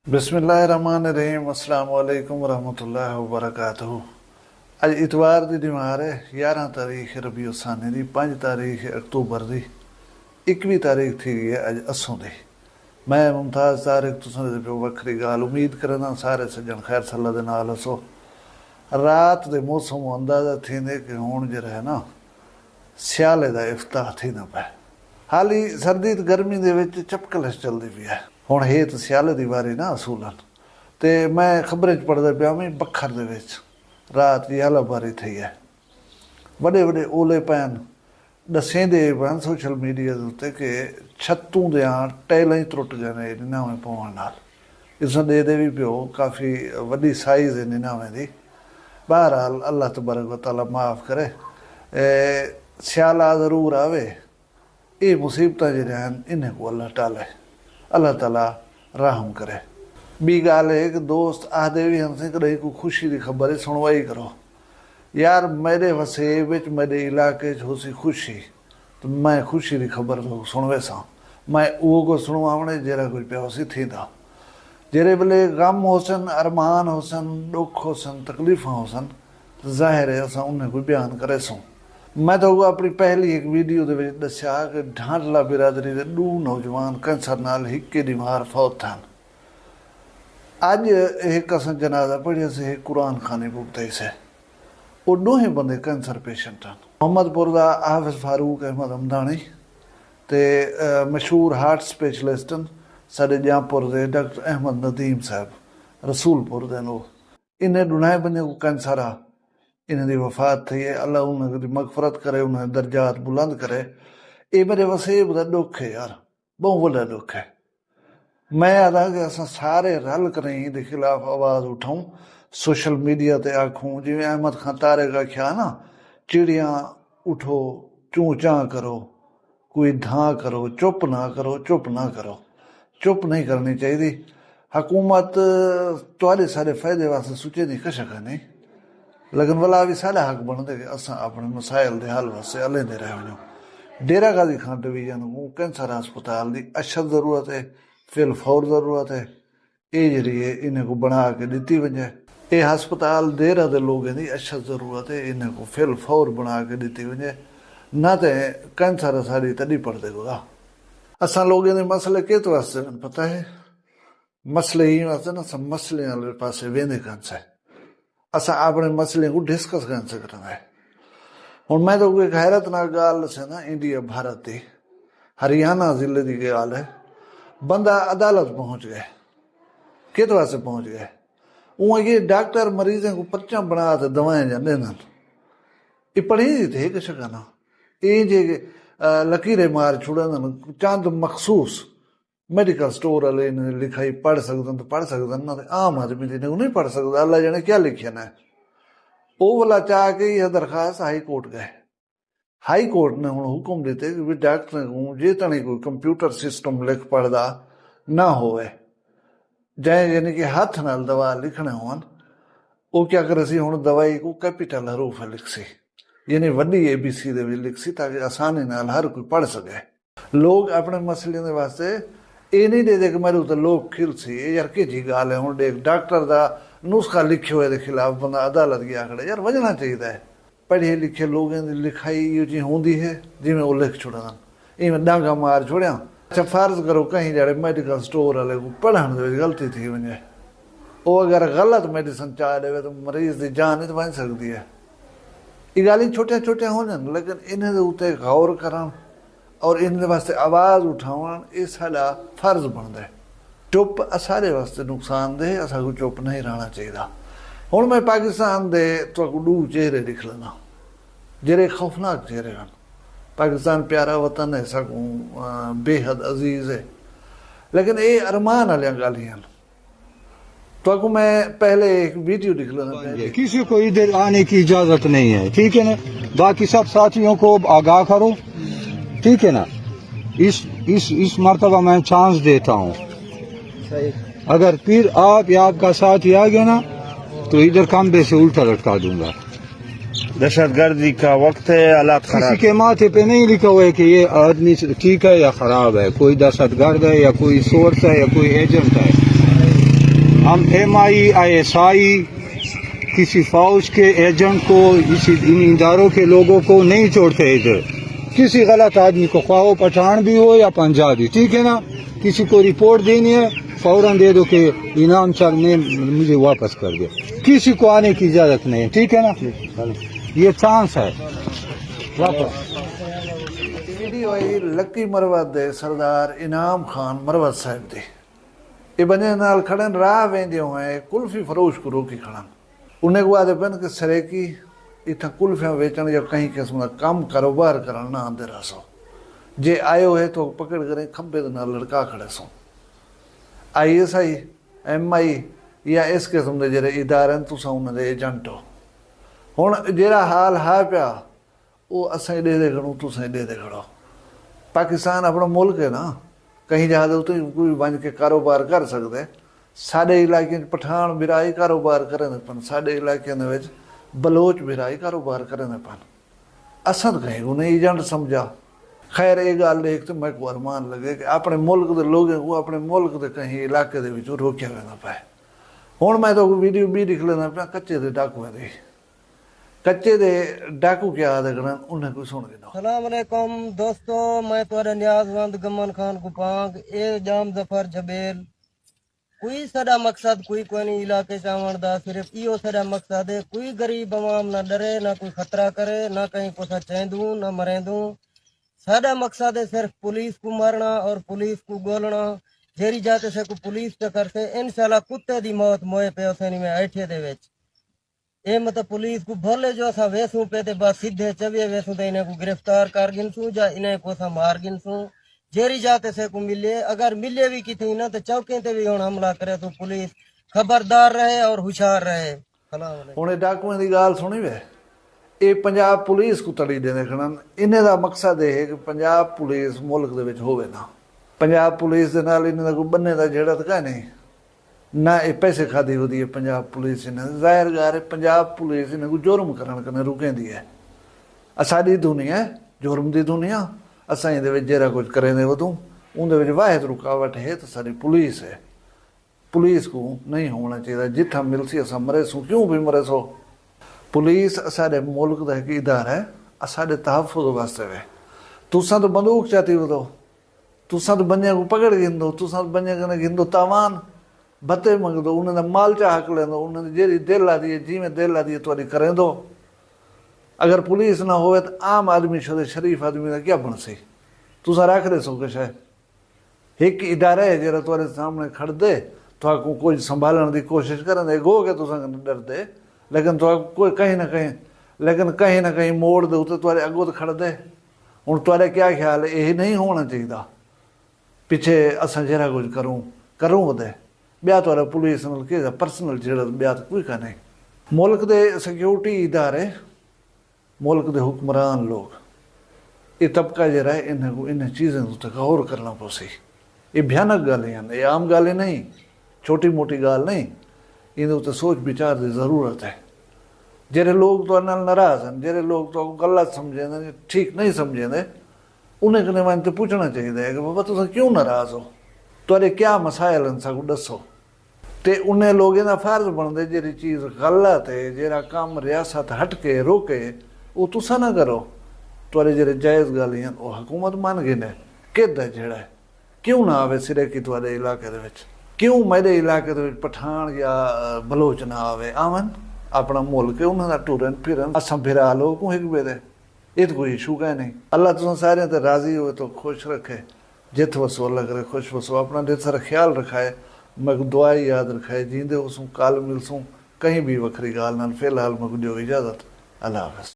बिस्मिल्लाहिर्रहमानिर्रहीम अस्सलाम वालेकुम रहमतुल्लाहि व बरकातहू। अज इतवार की निमार है 11 तारीख रबी उसानी की 5 तारीख अक्तूबर की 21 तारीख थी है अज असों की। मैं मुमताज़ तारिक तुसां पे वक्री गाल उम्मीद करना सारे सज्जन खैर सल्ला दे नाल हसो। रात के मौसम अंदाजा थींदे कि हुण जो है ना सियाले का इफ्ताह थींदा पे। हाली सर्दी तो गर्मी दे विच चपकलश चलती पई है। हुण हे तो सियाले की वारी ना असूलन तो मैं खबर च पढ़दा पिया मैं बखर दे विच रात की आला बारी थी है। वडे वडे ओले पैन दसेंदे पैन सोशल मीडिया के उत्ते कि छतों दियां टैलां ही त्रुट गए ने निनावे पवन नाल। इस दे भी पियो काफ़ी वड्डी साइज़ है निनावे की। बहरहाल अल्लाह तबारक व तआला माफ़ करे। सियाला ज़रूर आवे ये मुसीबत जड़ियां इन्हें को अल्लाह टाले अल्लाह ताला रहम करे। बी गाल है कि दोस्त आखते भी हमसे कहीं कोई खुशी की खबर है सुनवाई करो यार मेरे वसेब विच मेरे इलाके होसी खुशी तो मैं खुशी की खबर तो सुनवे सा मैं वो को सुनवावणे जरा कुछ पिया होसी थींदा। जेरे वेले गम होसन अरमान होसन दुख होसन तकलीफ़ा होसन ज़ाहिर है असां उन्हें कोई बयान करे सूं। मैं तो अपनी पहली एक वीडियो के दसिया कि ढांडला बिरादरी के 2 नौजवान कैंसर नाल हिक्के दी मार फौत थन। अज एक असां जनाजा पढ़िया से एक कुरान खानी भुगताई से वो दोहें बंदे कैंसर पेशेंट हैं। मोहम्मदपुर का हाफिज़ फारूक अहमद हमदानी ते मशहूर हार्ट स्पेशलिस्ट साढ़े जहाँपुर के डॉक्टर अहमद नदीम साहब रसूलपुर के लोग इन्हें दुनाए बंदे को कैंसर आ इन्हें दी वफात थी है। अल्लाह उन्हें मगफरत करे उन्हें दर्जात बुलंद करे। ये मेरे वसेब का दुख है यार बहुत बड़ा दुख है। मैं आदा कि अस सारे रल कर इहदे खिलाफ आवाज़ उठाऊं सोशल मीडिया ते आखूं जिवें अहमद खान तारे का ख्या ना चिड़ियाँ उठो चूँ चाँ करो कोई धाँ करो चुप ना करो चुप ना करो। चुप नहीं करनी चाहिए। हुकूमत तुहाडे सारे फायदे वास्ते सोचे नहीं कश नहीं लेकिन वाला भी साढ़ा हक बनते कि असां अपने मसाइल के हल वास्ते हलेंदे रह वञूं। डेरा गाजी खान डिवीजन को कैंसर हस्पताल की अशद ज़रूरत है फिल फौर ज़रूरत है ये जी है इन्हें को बना के दी वजे। ये हस्पताल डेरा के लोगों की अशद ज़रूरत है इन्हें को फिल फौर बना के दी वजे ना तो कैंसर साड़ी तड़ी पड़ते होगा। असां लोगों के मसले किस वास्ते पता है मसले ही वास्ते ना सब मसले वाले पासे वेंदे कन से असां अपने मसले को डिस्कस कर सकते हैं। हूँ मैं तो कोई हैरत ना गाल से ना इंडिया भारत की हरियाणा जिले की गाल है बंदा अदालत पहुँच गए किस वास्ते पहुँच गए वो ये डॉक्टर मरीजों को पर्चा बना तो दवाएं जाते ना ये पढ़ी थे कि शकना ये जे लकीरें मार छुड़न चंद मखसूस मेडिकल स्टोर वाले इन्हें लिखाई पढ़ सकते तो पढ़ सकते ना तो आम आदमी इन्हें नहीं पढ़ सकता। अल्लाह जाने क्या लिखे ना वो वाला चाह के यह दरखास्त हाई कोर्ट गए। हाई कोर्ट ने हूँ हुक्म दिते कि भी डॉक्टर को जे तनी कोई कंप्यूटर सिस्टम लिख पढ़दा ना होवे जै यानी कि हाथ नाल दवा लिखने होन वो क्या करे सी हूँ दवाई को कैपिटल हरूफ लिख सी यानी वड्डी ABC दे भी लिख सी ताकि आसानी नाल हर कोई पढ़ सके। लोग अपने मसले के वास्ते ये नहीं दे कि मेरे तो लोग खिल सी यार कि जी गाल है हूँ एक डॉक्टर का नुस्खा लिखे हुए खिलाफ बंदा अदालत गया खड़े यार वजना चाहिए है। पढ़े लिखे लोगों की लिखाई यो जी होंगी है जिमें वो लिख छुड़न इवें डांगा मार छोड़िया। अच्छा फर्ज करो कहीं जड़े मेडिकल स्टोर वाले को पढ़ने में गलती थी वजे वो अगर गलत मेडिसिन चाह दे तो मरीज की जान ही तो बन सकती है। ये गाली छोटिया छोटिया हो जान लेकिन इन्हें उत्ते गौर करन और इनके वास्ते आवाज़ उठावन ये साडा फर्ज बनता है। चुप सारे वास्ते नुकसानदेह असा को चुप नहीं रहना चाहिए। हुण मैं पाकिस्तान दे तो 2 चेहरे दिख लेना जेरे खौफनाक चेहरे हैं। पाकिस्तान प्यारा वतन है सकू बेहद अजीज़ है लेकिन ये अरमान वाली गालियाँ तो मैं पहले एक वीडियो दिख लेना। किसी को इधर आने की इजाजत नहीं है ठीक है ना। बाकी सब साथियों को आगाह करो ठीक है ना। इस मर्तबा मैं चांस देता हूँ अगर फिर आप या आपका साथी आ गया ना तो इधर खंबे से उल्टा लटका दूंगा। दहशतगर्दी का वक्त है हालात खराब। किसी के माथे पे नहीं लिखा हुआ है कि ये आदमी ठीक है या खराब है कोई दहशतगर्द है या कोई सोर्स है या कोई एजेंट है। हम MI ISI किसी फौज के एजेंट को इन इदारों के लोगों को नहीं छोड़ते इधर। किसी गलत आदमी को, ख्वाह वो पठान भी हो या पंजाबी, ठीक है ना, किसी को रिपोर्ट देनी है फौरन दे दो कि इनाम चल ने मुझे वापस कर दे, किसी को आने की इजाजत नहीं है, ठीक है ना। ये चांस है वापस। वीडियो आई लक्की मरवत दे सरदार इनाम खान मरवत साहब दी। ये बंदे नाल खड़न राह वेंदे होए कुल्फी फरोश को रोकी खड़न। उन्हें को आदे पन के सरेकी इतना कुल्फियां बेचण या कहीं किस्म का काम कारोबार करन ना आंदे रसो। जे आयो है तो पकड़ करे खंबे दे नाल लड़का खड़े सो। ISI MI या इस किस्म के जेरे इदारे तुसा उन्हां दे एजेंट हो। हुण जेड़ा हाल है पिया वो असां दे दे खड़ो तुसा दे दे खड़ो। पाकिस्तान अपना मुल्क है ना, कहीं जाते उत्ते कोई बन के कारोबार कर सकते। साडे इलाके पठान बिराई कारोबार करें पन, साडे इलाके बलोच बिराई कारोबार करें पन। असां कहीं उन्हें एजेंट समझा। खैर ये गल देख तो मैं को अरमान लगे कि अपने मुल्क के लोगों को अपने मुल्क के कहीं इलाके के विचों रोकिया वेंदा पाए। हुण मैं तो वीडियो भी दिख लेना पिया कच्चे दे डाकुआं दी। कच्चे दे डाकू क्या आदे करन उन्हें कोई सुन गिनो। सलाम अलैकुम दोस्तों, मैं तुहाडे न्याज़वंद गमन खान कुपांग ए जाम जफर जबेल। कोई साडा मकसद कोई नहीं इलाके चावण दा, सिर्फ इहो साडा मकसद है कोई गरीब अवाम ना डरे, ना कोई खतरा करे, ना कहीं कुछ चेंदू ना मरेंदू। साडा मकसद है सिर्फ पुलिस को मारना और पुलिस को गोलना। जेरी जाते से को पुलिस पे करते इंशाल्लाह कुत्ते दी मौत मोए पे ओसनी में ऐठे दे विच। ये मतलब पुलिस को भले जो असा वेसू पे ते बस सीधे चवे वेसू ते इन्हें को गिरफ्तार कर गिनसू या इन्हें को असा मार गिनसू। जेरी जाते से को मिले, अगर मिले भी किथी ना तो चौके ते भी हुण हमला करे तो पुलिस खबरदार रहे और होशियार रहे। सलाम अलैकुम। हुण डाकुआं दी गाल सुनी वे, ये पंजाब पुलिस को तड़ी दे खड़न। इन्हें दा मकसद ये है कि पंजाब पुलिस मुल्क दे विच होवे ना। पंजाब पुलिस दे नाल इन्हें दा कोई बन्ने दा जेड़ा तो नहीं ना, ये पैसे खादी होती है पंजाब पुलिस ने। जाहिर गार है पंजाब पुलिस इन्हें को जुर्म करन कने रुकेंदी है। साडी दुनिया है जुर्म दी दुनिया। असां इहदे विच जेरा कुछ करें दे वदूं उहदे विच वाहिद रुकावट है तो साडी पुलिस है। पुलिस को नहीं होना चाहिए जिथा मिलसी असां मरे सो, क्यों भी मरे सो। पुलिस साडे मुल्क दा एक इदारा है, साडे तहफ़ुज़ वास्ते वे। तुसां तो बंदूक चाती वदो, तुसां तो बंदे को पकड़ गिंदो, तुसां तो बंदे कने गिंदो तावान बते मंगदो, उन्हें माल चाह हक लेंदो, उन्हें जेरी दिल आती है जिमें दिल आती है तुहाडी करें दो। अगर पुलिस ना होवे तो आम आदमी शरीफ आदमी का क्या बनसी। तुसां रख दे सो किश है एक इदारा है जेरा तुहाडे सामने खड़ दे, तुहाको कोई संभालने की कोशिश करें दे गो के तुसां डर दे, लेकिन तुहाको कोई कहीं ना कहीं मोड़ दे उत्ते तुहाडे अगो तो खड़ दे। हुण तुहाडा क्या ख्याल है, यही नहीं होना चाहिए पिछे असां जेरा कुछ करूँ वदे ब्या तुहाडा पुलिस नाल के पर्सनल जेड़ा ब्या कोई का नहीं। मुल्क दे सिक्योरिटी इदारे, मुल्क दे हुक्मरान लोग, ये तबका जरा है इन्हें चीज़ें तो गौर करना पोसी। ये भयानक गालियां, ये आम गाली नहीं, छोटी मोटी गाल नहीं, इन्हें उत्ते सोच विचार की ज़रूरत है। जेरे लोग तो नाराज़ हैं, जेरे लोग तो गलत समझे ठीक नहीं समझे, उन्हें कने मैंने तो पूछना चाहिए कि बाबा तुम क्यों नाराज़ हो, तुहाडे क्या मसाइल हैं साकू दसो। ते उन्हें लोगों का फर्ज बनते जी चीज़ गलत है, जेरा काम रियासत हट के रोके वो तुसा ना करो। तुहाडे जेरे जायज़ गालियां वो हुकूमत मान गई ने किद है जेड़ा है, क्यों ना आवे सिरे की तुहाडे इलाके दे विच, क्यों मेरे इलाके दे विच पठान या बलोच ना आवे, आवन अपना मुल्क है उन्होंने टुरन फिरन असां फिरा लोग एक बेदे, ये तो कोई इशू का नहीं। अल्लाह तुम सारे ते राज़ी हो तो खुश रखे, जित वसो अल्लाह करे खुश वसो, अपना दिल सारा ख्याल रखाए, मैं दुआ याद रखाए, जींदे उसू काल मिलसूँ कहीं भी वखरी गाल नाल। फिलहाल मैं को दियो इजाज़त, अल्लाह हाफ़िज़।